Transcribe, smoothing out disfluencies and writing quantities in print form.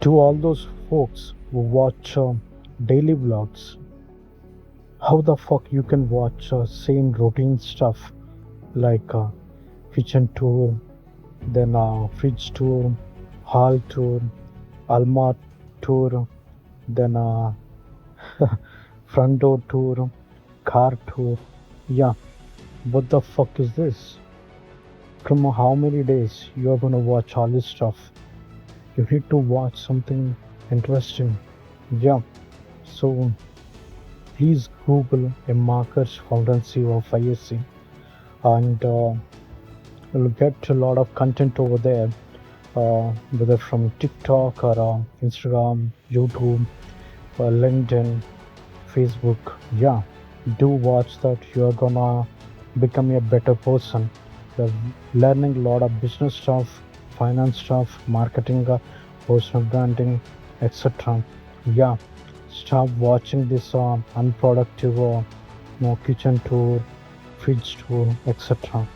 To all those folks who watch daily vlogs, how the fuck you can watch same routine stuff like kitchen tour, then fridge tour, hall tour, Alma tour, then front door tour, car tour. Yeah, what the fuck is this? From how many days you are gonna watch all this stuff? You need to watch something interesting. Yeah, so please Google a markers founder and CEO of ISE and you'll get a lot of content over there, whether from TikTok or Instagram, YouTube, LinkedIn, Facebook. Yeah, do watch that. You're gonna become a better person. You're learning a lot of business stuff, finance stuff, marketing, personal branding, etc. Yeah, stop watching this unproductive kitchen tour, fridge tour, etc.